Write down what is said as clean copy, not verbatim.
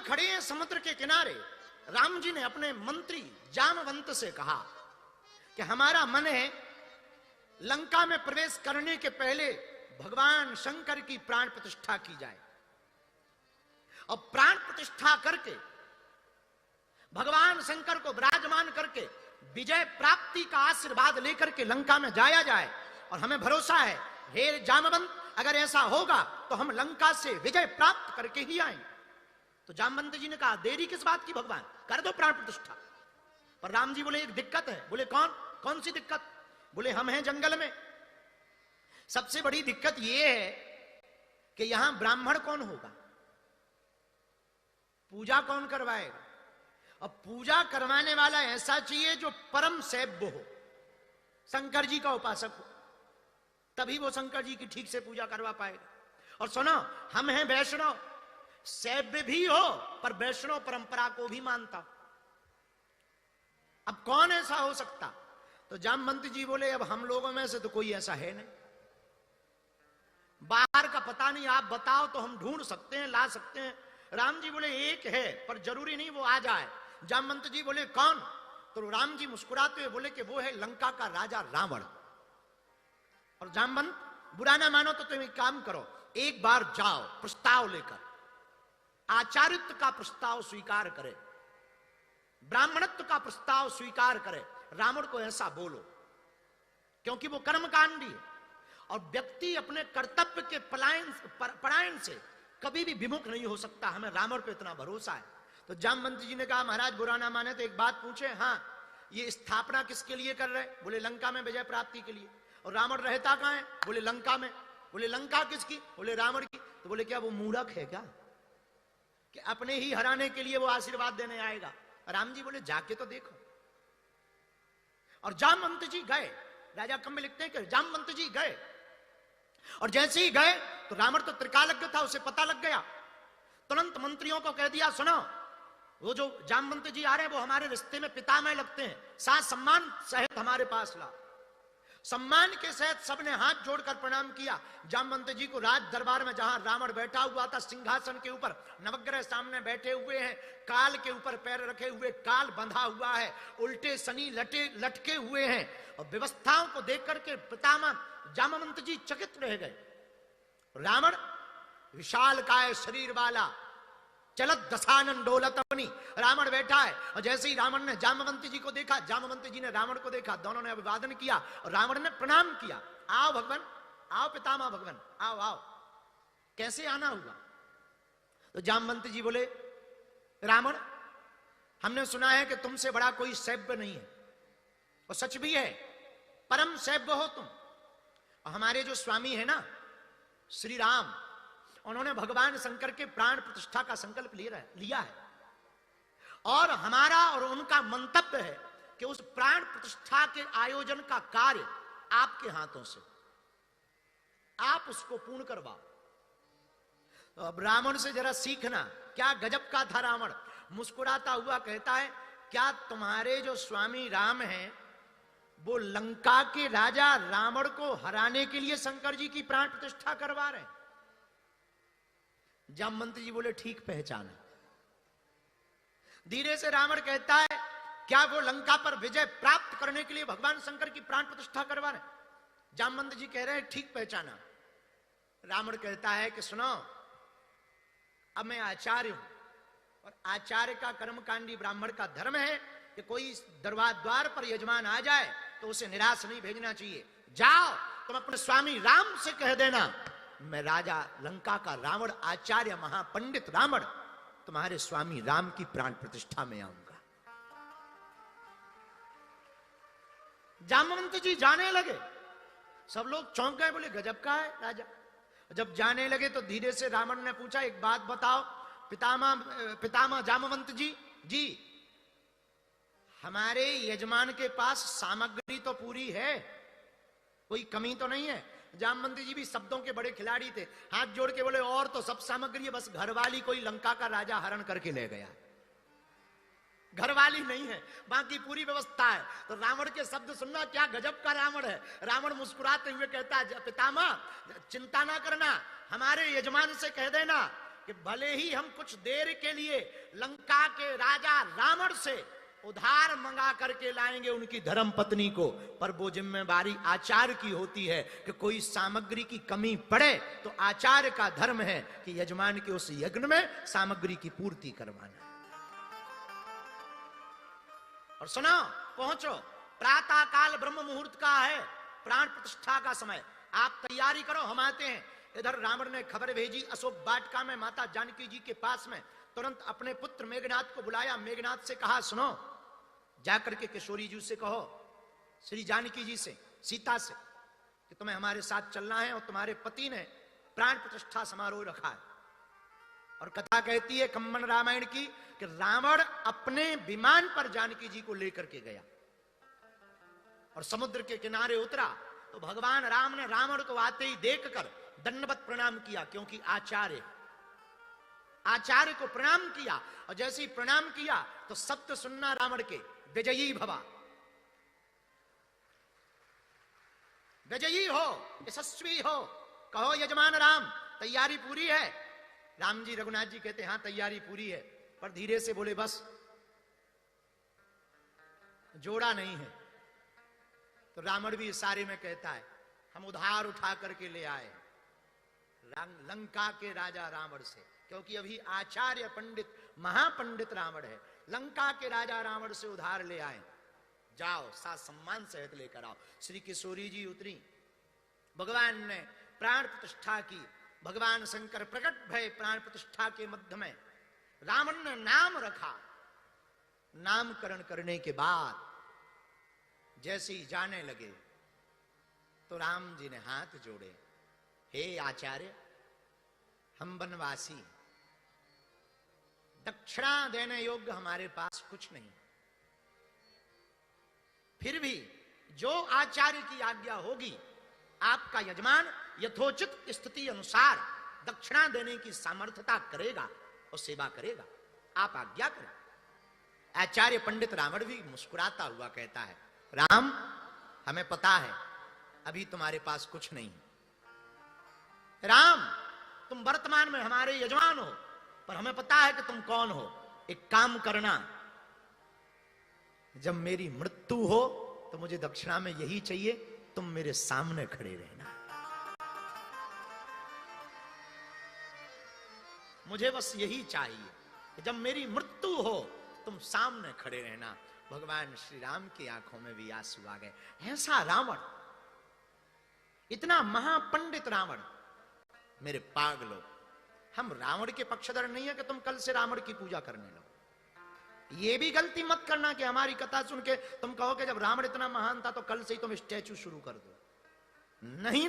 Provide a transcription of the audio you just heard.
खड़े हैं समुद्र के किनारे। राम जी ने अपने मंत्री जामवंत से कहा कि हमारा मन है लंका में प्रवेश करने के पहले भगवान शंकर की प्राण प्रतिष्ठा की जाए, और प्राण प्रतिष्ठा करके भगवान शंकर को विराजमान करके विजय प्राप्ति का आशीर्वाद लेकर के लंका में जाया जाए। और हमें भरोसा है हे जामवंत, अगर ऐसा होगा तो हम लंका से विजय प्राप्त करके ही आएंगे। तो जामवंत जी ने कहा देरी किस बात की भगवान, कर दो प्राण प्रतिष्ठा। पर राम जी बोले एक दिक्कत है। बोले कौन सी दिक्कत? बोले हम हैं जंगल में, सबसे बड़ी दिक्कत यह है कि यहां ब्राह्मण कौन होगा, पूजा कौन करवाएगा। अब पूजा करवाने वाला ऐसा चाहिए जो परम सैव्य हो, शंकर जी का उपासक हो, तभी वो शंकर जी की ठीक से पूजा करवा पाएगा। और सुनो, हम हैं वैष्णव, सैव्य भी हो पर वैष्णव परंपरा को भी मानता। अब कौन ऐसा हो सकता? तो जामवंत जी बोले अब हम लोगों में से तो कोई ऐसा है नहीं, बाहर का पता नहीं, आप बताओ तो हम ढूंढ सकते हैं, ला सकते हैं। राम जी बोले एक है, पर जरूरी नहीं वो आ जाए। जामवंत जी बोले कौन? तो राम जी मुस्कुराते हुए बोले कि वो है लंका का राजा रावण। और जामवंत, बुरा ना मानो तो तुम एक काम करो, एक बार जाओ प्रस्ताव लेकर, आचार्यत्व का प्रस्ताव स्वीकार करे, ब्राह्मणत्व का प्रस्ताव स्वीकार करे, रावण को ऐसा बोलो, क्योंकि वो कर्मकांडी है और व्यक्ति अपने कर्तव्य के पलायन से कभी भी विमुख नहीं हो सकता। हमें रावण पे इतना भरोसा है। तो जामवंत जी ने कहा महाराज बुरा ना माने तो एक बात पूछे, हाँ ये स्थापना किसके लिए कर रहे? बोले लंका में विजय प्राप्ति के लिए। और रावण रहता कहां है? बोले लंका में। बोले लंका किसकी? बोले रावण की। तो बोले क्या वो मूर्ख है क्या कि अपने ही हराने के लिए वो आशीर्वाद देने आएगा? राम जी बोले जाके तो देखो। और जामवंत जी गए, राजा कम में लिखते हैं कि जामवंत जी गए, और जैसे ही गए तो रावण तो त्रिकालज्ञ था, उसे पता लग गया। तुरंत मंत्रियों को कह दिया सुनो, वो जो जामवंत जी आ रहे हैं वो हमारे रिश्ते में पितामह लगते हैं, साथ सम्मान सहित हमारे पास ला। सम्मान के सहित सबने हाथ जोड़कर प्रणाम किया। जामवंत जी को राज दरबार में जहां रावण बैठा हुआ था सिंहासन के ऊपर, नवग्रह सामने बैठे हुए हैं, काल के ऊपर पैर रखे हुए, काल बंधा हुआ है, उल्टे शनि लटके हुए हैं। और व्यवस्थाओं को देख करके पितामह जामवंत जी चकित रह गए। रावण विशाल काय शरीर वाला, चलत दशानन डोलत अपनी, रावण बैठा है। और जैसे ही रावण ने जामवंत जी को देखा, जामवंत जी ने रावण को देखा, दोनों ने अभिवादन किया और रावण ने प्रणाम किया। आओ भगवान, आओ पितामह भगवान, आओ आओ। कैसे आना हुआ? तो जामवंत जी बोले रावण, हमने सुना है कि तुमसे बड़ा कोई सैव्य नहीं है, और सच भी है, परम सैव्य हो तुम। और हमारे जो स्वामी है ना श्री राम, उन्होंने भगवान शंकर के प्राण प्रतिष्ठा का संकल्प लिया है, और हमारा और उनका मंतव्य है कि उस प्राण प्रतिष्ठा के आयोजन का कार्य आपके हाथों से, आप उसको पूर्ण करवाओ। तो अब रावण से जरा सीखना, क्या गजब का था रावण। मुस्कुराता हुआ कहता है क्या तुम्हारे जो स्वामी राम हैं वो लंका के राजा रावण को हराने के लिए शंकर जी की प्राण प्रतिष्ठा करवा रहे हैं? जामवंत जी बोले ठीक पहचाना। धीरे से रावण कहता है क्या वो लंका पर विजय प्राप्त करने के लिए भगवान शंकर की प्राण प्रतिष्ठा करवा रहे? जामवंत जी कह रहे हैं ठीक पहचाना। रावण कहता है कि सुनो, अब मैं आचार्य हूं, और आचार्य का कर्मकांडी ब्राह्मण का धर्म है कि कोई द्वार पर यजमान आ जाए तो उसे निराश नहीं भेजना चाहिए। जाओ तुम अपने स्वामी राम से कह देना मैं राजा लंका का रावण, आचार्य महापंडित रावण, तुम्हारे स्वामी राम की प्राण प्रतिष्ठा में आऊंगा। जामवंत जी जाने लगे, सब लोग चौंक गए, बोले गजब का है राजा। जब जाने लगे तो धीरे से रावण ने पूछा एक बात बताओ पितामह जामवंत जी, हमारे यजमान के पास सामग्री तो पूरी है, कोई कमी तो नहीं है? जामवंत जी भी शब्दों के बड़े खिलाड़ी थे, हाथ जोड़ के बोले और तो सब सामग्री है, बस घरवाली कोई लंका का राजा हरण करके ले गया, घरवाली नहीं है, बाकी पूरी व्यवस्था है। तो रावण के शब्द सुनना, क्या गजब का रावण है। रावण मुस्कुराते हुए कहता है पितामह चिंता ना करना, हमारे यजमान से कह देना कि भले ही हम कुछ देर के लिए लंका के राजा रावण से उधार मंगा करके लाएंगे उनकी धर्म पत्नी को, पर वो जिम्मेवारी आचार्य की होती है कि कोई सामग्री की कमी पड़े तो आचार्य का धर्म है कि यजमान के उस यज्ञ में सामग्री की पूर्ति करवाना। और सुनो, पहुंचो, प्रातः काल ब्रह्म मुहूर्त का है, प्राण प्रतिष्ठा का समय, आप तैयारी करो, हम आते हैं। इधर रावण ने खबर भेजी, अशोक वाटिका में माता जानकी जी के पास में तुरंत अपने पुत्र मेघनाथ को बुलाया। मेघनाथ से कहा, सुनो, जाकर के किशोरी जी से कहो, श्री जानकी जी से, सीता से, कि तुम्हें हमारे साथ चलना है और तुम्हारे पति ने प्राण प्रतिष्ठा समारोह रखा है। और कथा कहती है कम्मन रामायण की कि रावण अपने विमान पर जानकी जी को लेकर के गया और समुद्र के किनारे उतरा तो भगवान राम ने रावण को आते ही देखकर दंडवत प्रणाम किया, क्योंकि आचार्य को प्रणाम किया। और जैसे ही प्रणाम किया तो सत्य सुनना रावण के, विजयी भवा, विजयी हो, यशस्वी हो, कहो यजमान राम तैयारी पूरी है। राम जी, रघुनाथ जी कहते हां तैयारी पूरी है, पर धीरे से बोले बस जोड़ा नहीं है। तो रावण भी इशारे में कहता है हम उधार उठा करके ले आए लंका के राजा रावण से, क्योंकि अभी आचार्य पंडित महापंडित रावण है, लंका के राजा रावण से उधार ले आए, जाओ साथ सम्मान सहित लेकर आओ। श्री किशोरी जी उतरी, भगवान ने प्राण प्रतिष्ठा की, भगवान शंकर प्रकट भय प्राण प्रतिष्ठा के मध्य में। रावण ने नाम रखा, नामकरण करने के बाद जैसे ही जाने लगे तो राम जी ने हाथ जोड़े, हे आचार्य, हम वनवासी, दक्षिणा देने योग्य हमारे पास कुछ नहीं, फिर भी जो आचार्य की आज्ञा होगी आपका यजमान यथोचित स्थिति अनुसार दक्षिणा देने की सामर्थ्यता करेगा और सेवा करेगा, आप आज्ञा करें। आचार्य पंडित रावण भी मुस्कुराता हुआ कहता है, राम हमें पता है अभी तुम्हारे पास कुछ नहीं, राम तुम वर्तमान में हमारे यजमान हो, पर हमें पता है कि तुम कौन हो। एक काम करना, जब मेरी मृत्यु हो तो मुझे दक्षिणा में यही चाहिए, तुम मेरे सामने खड़े रहना, मुझे बस यही चाहिए कि जब मेरी मृत्यु हो तुम सामने खड़े रहना। भगवान श्री राम की आंखों में भी आंसू आ गए। ऐसा रावण, इतना महापंडित रावण, मेरे पागलों, हम रावण के पक्षधर नहीं है कि तुम कल से रावण की पूजा करने लगो। ये भी गलती मत करना कि हमारी कथा सुन के तुम कहो कि जब रावण इतना महान था तो कल से ही तुम स्टैचू शुरू कर दो। नहीं नहीं,